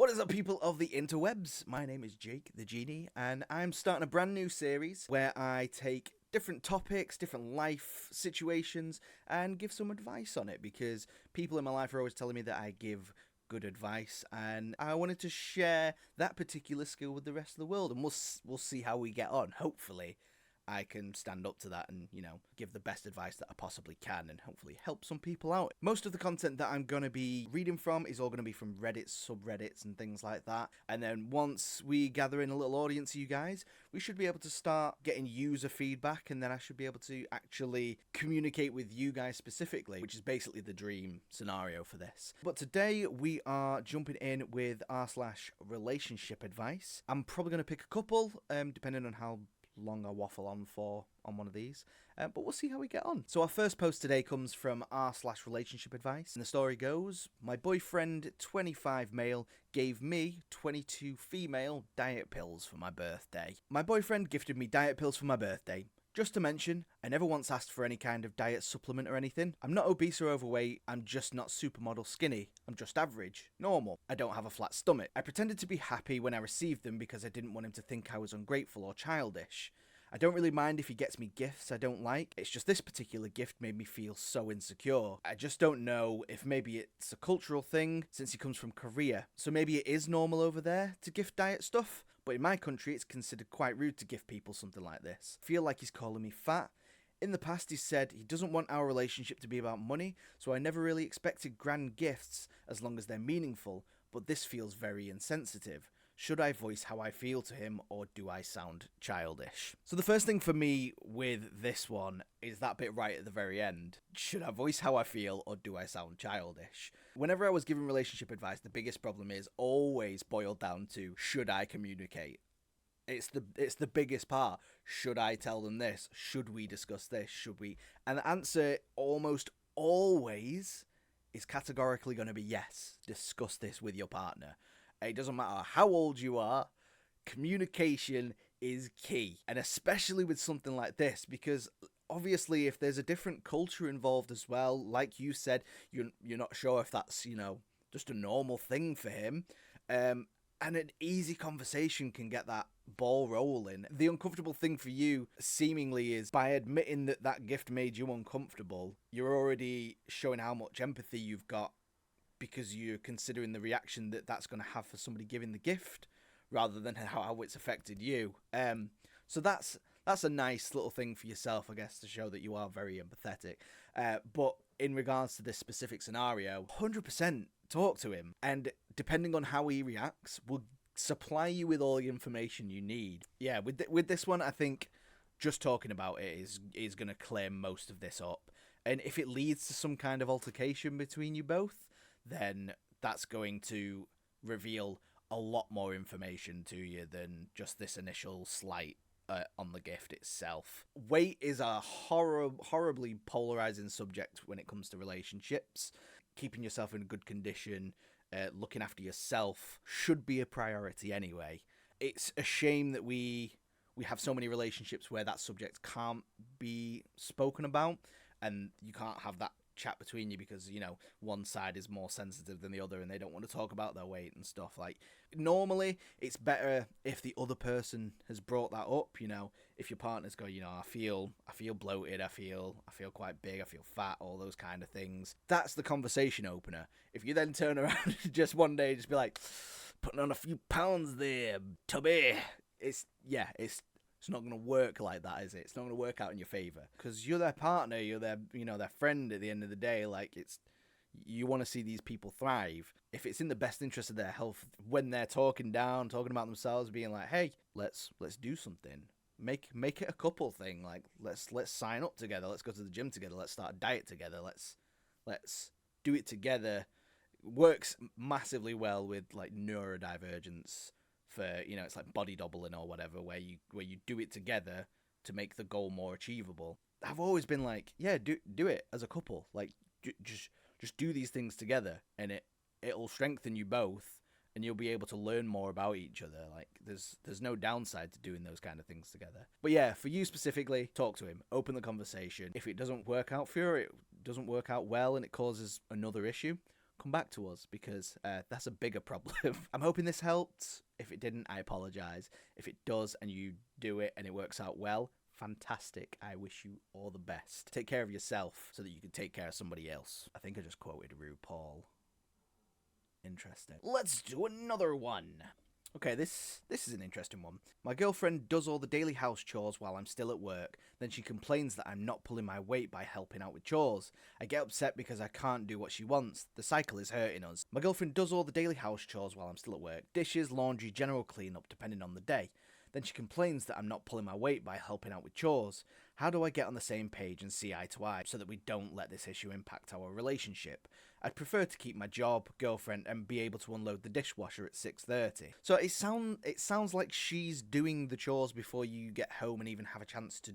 What is up, people of the interwebs? My name is Jake the Genie, and I'm starting a brand new series where I take different topics, different life situations, and give some advice on it, because people in my life are always telling me that I give good advice, and I wanted to share that particular skill with the rest of the world, and we'll see how we get on. Hopefully I can stand up to that and, give the best advice that I possibly can and hopefully help some people out. Most of the content that I'm going to be reading from is all going to be from Reddit, subreddits and things like that. And then once we gather in a little audience of you guys, we should be able to start getting user feedback, and then I should be able to actually communicate with you guys specifically, which is basically the dream scenario for this. But today we are jumping in with r/relationship advice. I'm probably going to pick a couple, depending on how long I waffle on for on one of these, but we'll see how we get on. So our first post today comes from r/relationship advice, and the story goes: my boyfriend, 25 male, gave me, 22 female, diet pills for my birthday. My boyfriend gifted me diet pills for my birthday. Just to mention, I never once asked for any kind of diet supplement or anything. I'm not obese or overweight, I'm just not supermodel skinny. I'm just average, normal. I don't have a flat stomach. I pretended to be happy when I received them because I didn't want him to think I was ungrateful or childish. I don't really mind if he gets me gifts I don't like. It's just this particular gift made me feel so insecure. I just don't know if maybe it's a cultural thing since he comes from Korea. So maybe it is normal over there to gift diet stuff, but in my country it's considered quite rude to gift people something like this. I feel like he's calling me fat. In the past, he said he doesn't want our relationship to be about money, so I never really expected grand gifts as long as they're meaningful, but this feels very insensitive. Should I voice how I feel to him, or do I sound childish? So the first thing for me with this one is that bit right at the very end. Should I voice how I feel, or do I sound childish? Whenever I was giving relationship advice, the biggest problem is always boiled down to, should I communicate? It's the biggest part. Should I tell them this? Should we discuss this? Should we? And the answer almost always is categorically going to be yes. Discuss this with your partner. It doesn't matter how old you are, communication is key. And especially with something like this, because obviously if there's a different culture involved as well, like you said, you're not sure if that's, just a normal thing for him. And an easy conversation can get that ball rolling. The uncomfortable thing for you, seemingly, is by admitting that that gift made you uncomfortable, you're already showing how much empathy you've got, because you're considering the reaction that that's going to have for somebody giving the gift, rather than how it's affected you. So that's a nice little thing for yourself, I guess, to show that you are very empathetic. But in regards to this specific scenario, 100% talk to him, and depending on how he reacts, will supply you with all the information you need. Yeah, with this one, I think just talking about it is going to clear most of this up. And if it leads to some kind of altercation between you both, then that's going to reveal a lot more information to you than just this initial slight on the gift itself. Weight is a horribly polarizing subject when it comes to relationships. Keeping yourself in good condition, looking after yourself should be a priority anyway. It's a shame that we have so many relationships where that subject can't be spoken about, and you can't have that chat between you because, one side is more sensitive than the other and they don't want to talk about their weight and stuff. Like, normally it's better if the other person has brought that up. If your partner's go, I feel bloated, I feel quite big, I feel fat, all those kind of things, that's the conversation opener. If you then turn around just one day just be like, putting on a few pounds there, tubby, it's not going to work like that, is it? It's not going to work out in your favor, because you're their partner, you're their, their friend at the end of the day. Like, you want to see these people thrive. If it's in the best interest of their health, when they're talking about themselves, being like, hey, let's do something. Make it a couple thing. Like, let's sign up together. Let's go to the gym together. Let's start a diet together. Let's do it together. Works massively well with like neurodivergence. For, it's like body doubling or whatever, where you do it together to make the goal more achievable. I've always been like, yeah, do it as a couple. Like, just do these things together, and it'll strengthen you both, and you'll be able to learn more about each other. Like, there's no downside to doing those kind of things together. But yeah, for you specifically, talk to him, open the conversation. If it doesn't work out for you, or it doesn't work out well, and it causes another issue, come back to us, because that's a bigger problem. I'm hoping this helped. If it didn't, I apologise. If it does and you do it and it works out well, fantastic. I wish you all the best. Take care of yourself so that you can take care of somebody else. I think I just quoted RuPaul. Interesting. Let's do another one. Okay, this is an interesting one. My girlfriend does all the daily house chores while I'm still at work. Then she complains that I'm not pulling my weight by helping out with chores. I get upset because I can't do what she wants. The cycle is hurting us. My girlfriend does all the daily house chores while I'm still at work. Dishes, laundry, general cleanup, depending on the day. Then she complains that I'm not pulling my weight by helping out with chores. How do I get on the same page and see eye to eye so that we don't let this issue impact our relationship? I'd prefer to keep my job, girlfriend, and be able to unload the dishwasher at 6:30. So it sounds like she's doing the chores before you get home and even have a chance to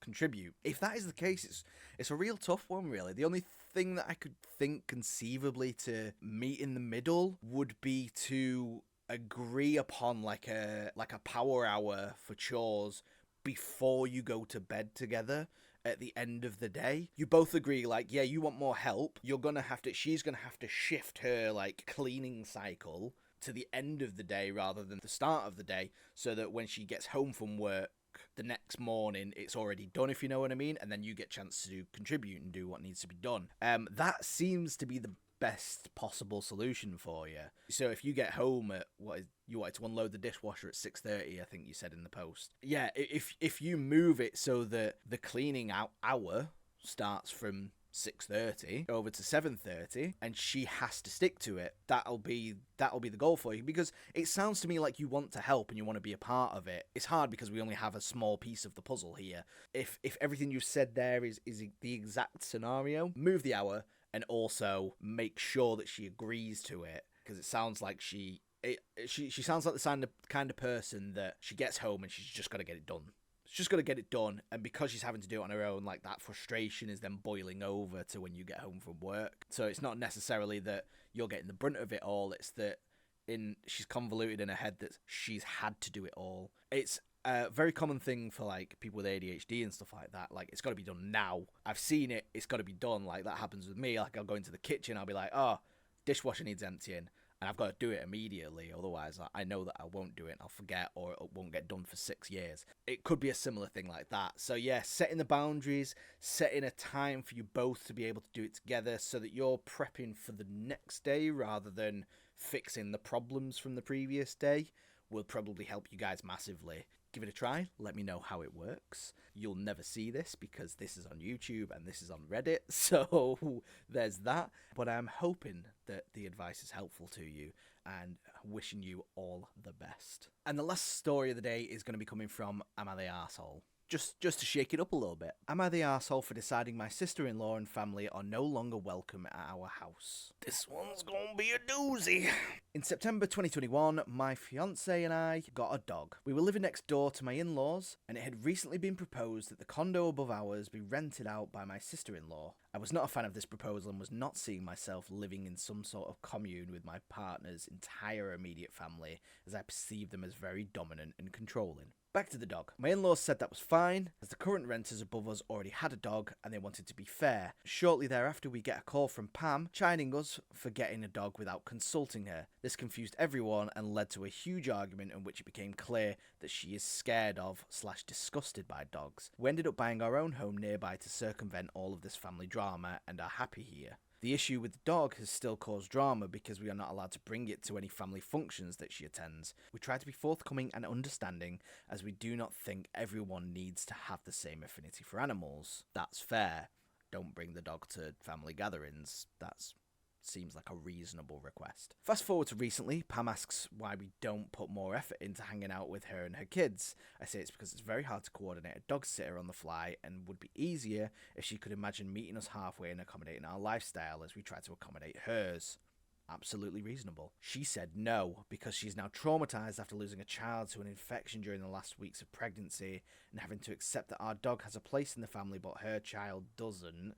contribute. If that is the case, it's a real tough one, really. The only thing that I could think conceivably to meet in the middle would be to agree upon like a power hour for chores before you go to bed together. At the end of the day, you both agree, like, yeah, you want more help. She's gonna have to shift her like cleaning cycle to the end of the day rather than the start of the day, so that when she gets home from work the next morning, it's already done, if you know what I mean, and then you get a chance to contribute and do what needs to be done. That seems to be the best possible solution for you. So if you get home at you wanted to unload the dishwasher at 6:30, I think you said in the post. Yeah, if you move it so that the cleaning hour starts from 6:30 over to 7:30 and she has to stick to it, that'll be the goal for you, because it sounds to me like you want to help and you want to be a part of it. It's hard because we only have a small piece of the puzzle here. If everything you've said there is the exact scenario, move the hour and also make sure that she agrees to it, because it sounds like she sounds like the kind of person that she gets home and she's just got to get it done. She's just got to get it done, and because she's having to do it on her own, like, that frustration is then boiling over to when you get home from work. So it's not necessarily that you're getting the brunt of it all, it's that she's convoluted in her head that she's had to do it all. It's a very common thing for like people with ADHD and stuff like that. Like, it's got to be done now. I've seen it. It's got to be done. Like, that happens with me. Like, I'll go into the kitchen. I'll be like, oh, dishwasher needs emptying. And I've got to do it immediately. Otherwise, I know that I won't do it and I'll forget, or it won't get done for 6 years. It could be a similar thing like that. So yeah, setting the boundaries, setting a time for you both to be able to do it together so that you're prepping for the next day rather than fixing the problems from the previous day will probably help you guys massively. Give it a try. Let me know how it works. You'll never see this because this is on YouTube and this is on Reddit, so there's that. But I'm hoping that the advice is helpful to you and wishing you all the best. And the last story of the day is going to be coming from Am I the Arsehole? Just to shake it up a little bit. Am I the arsehole for deciding my sister-in-law and family are no longer welcome at our house? This one's gonna be a doozy. In September 2021, my fiance and I got a dog. We were living next door to my in-laws, and it had recently been proposed that the condo above ours be rented out by my sister-in-law. I was not a fan of this proposal and was not seeing myself living in some sort of commune with my partner's entire immediate family, as I perceived them as very dominant and controlling. Back to the dog. My in-laws said that was fine, as the current renters above us already had a dog and they wanted to be fair. Shortly thereafter, we get a call from Pam, chiding us for getting a dog without consulting her. This confused everyone and led to a huge argument in which it became clear that she is scared of / disgusted by dogs. We ended up buying our own home nearby to circumvent all of this family drama and are happy here. The issue with the dog has still caused drama because we are not allowed to bring it to any family functions that she attends. We try to be forthcoming and understanding, as we do not think everyone needs to have the same affinity for animals. That's fair. Don't bring the dog to family gatherings. That's seems like a reasonable request. Fast forward to recently, Pam asks why we don't put more effort into hanging out with her and her kids. I say it's because it's very hard to coordinate a dog sitter on the fly and would be easier if she could imagine meeting us halfway and accommodating our lifestyle as we try to accommodate hers. Absolutely reasonable. She said no, because she's now traumatized after losing a child to an infection during the last weeks of pregnancy and having to accept that our dog has a place in the family but her child doesn't.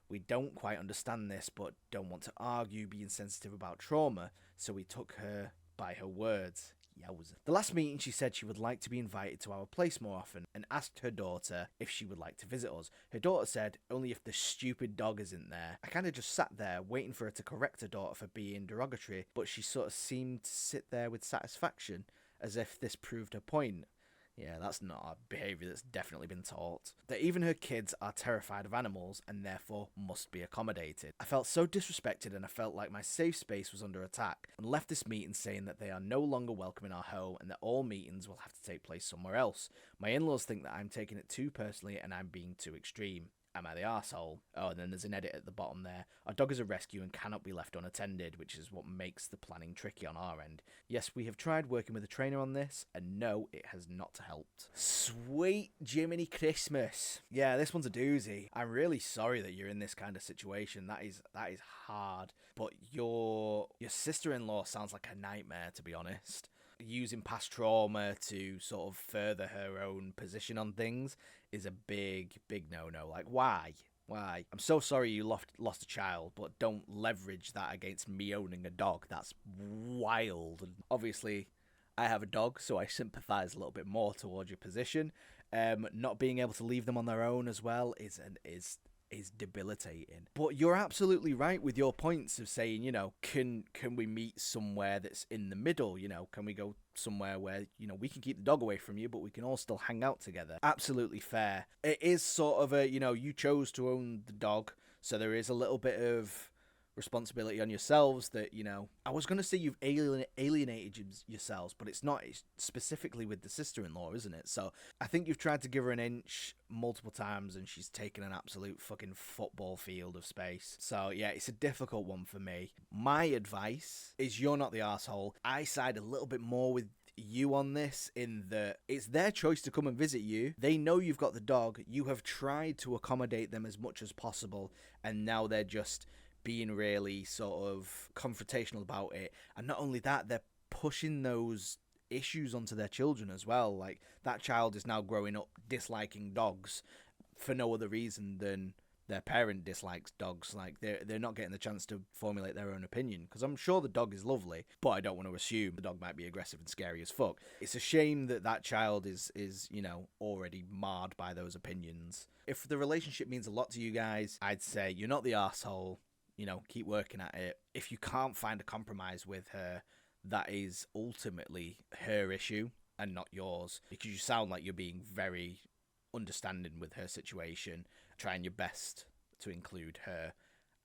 We don't quite understand this, but don't want to argue being sensitive about trauma, so we took her by her words. Yowza. The last meeting, she said she would like to be invited to our place more often and asked her daughter if she would like to visit us. Her daughter said only if the stupid dog isn't there. I kind of just sat there waiting for her to correct her daughter for being derogatory, but she sort of seemed to sit there with satisfaction, as if this proved her point. Yeah, that's not a behaviour that's definitely been taught. That even her kids are terrified of animals and therefore must be accommodated. I felt so disrespected and I felt like my safe space was under attack, and left this meeting saying that they are no longer welcome in our home and that all meetings will have to take place somewhere else. My in-laws think that I'm taking it too personally and I'm being too extreme. Am I the arsehole? Oh, and then there's an edit at the bottom there. Our dog is a rescue and cannot be left unattended, which is what makes the planning tricky on our end. Yes, we have tried working with a trainer on this, and no, it has not helped. Sweet Jiminy Christmas. Yeah, this one's a doozy. I'm really sorry that you're in this kind of situation. That is hard. But your sister-in-law sounds like a nightmare, to be honest. Using past trauma to sort of further her own position on things is a big no-no. Like, why? I'm so sorry you lost a child, but don't leverage that against me owning a dog. That's wild. And obviously, I have a dog, so I sympathise a little bit more towards your position. Not being able to leave them on their own as well is debilitating. But you're absolutely right with your points of saying, you know, can we meet somewhere that's in the middle? You know, can we go somewhere where, you know, we can keep the dog away from you, but we can all still hang out together? Absolutely fair. It is sort of a, you know, you chose to own the dog, so there is a little bit of responsibility on yourselves that, you know, I was going to say you've alienated yourselves, but it's not. It's specifically with the sister-in-law, isn't it? So I think you've tried to give her an inch multiple times and she's taken an absolute fucking football field of space. So yeah, it's a difficult one for me. My advice is you're not the arsehole. I side a little bit more with you on this, in that it's their choice to come and visit you. They know you've got the dog. You have tried to accommodate them as much as possible, and now they're just being really sort of confrontational about it. And not only that, they're pushing those issues onto their children as well. Like, that child is now growing up disliking dogs for no other reason than their parent dislikes dogs. Like, they're not getting the chance to formulate their own opinion, because I'm sure the dog is lovely, but I don't want to assume the dog might be aggressive and scary as fuck. It's a shame that that child is you know, already marred by those opinions. If the relationship means a lot to you guys, I'd say you're not the arsehole. You know, keep working at it. If you can't find a compromise with her, that is ultimately her issue and not yours, because you sound like you're being very understanding with her situation, trying your best to include her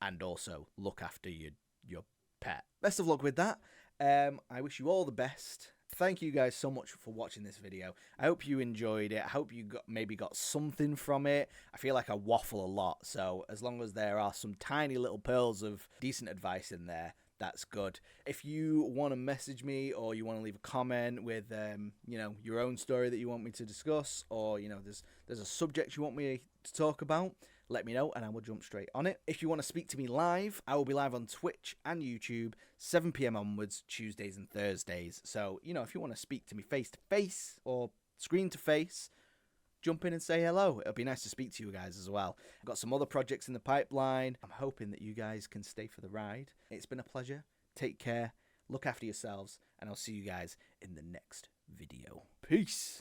and also look after your pet. Best of luck with that. I wish you all the best. Thank you guys so much for watching this video. I hope you enjoyed it. I hope you maybe got something from it. I feel like I waffle a lot, so as long as there are some tiny little pearls of decent advice in there, that's good. If you want to message me or you want to leave a comment with you know, your own story that you want me to discuss, or you know, there's a subject you want me to talk about, let me know and I will jump straight on it. If you want to speak to me live, I will be live on Twitch and YouTube 7 p.m. onwards, Tuesdays and Thursdays. So, you know, if you want to speak to me face to face or screen to face, jump in and say hello. It'll be nice to speak to you guys as well. I've got some other projects in the pipeline. I'm hoping that you guys can stay for the ride. It's been a pleasure. Take care, look after yourselves, and I'll see you guys in the next video. Peace.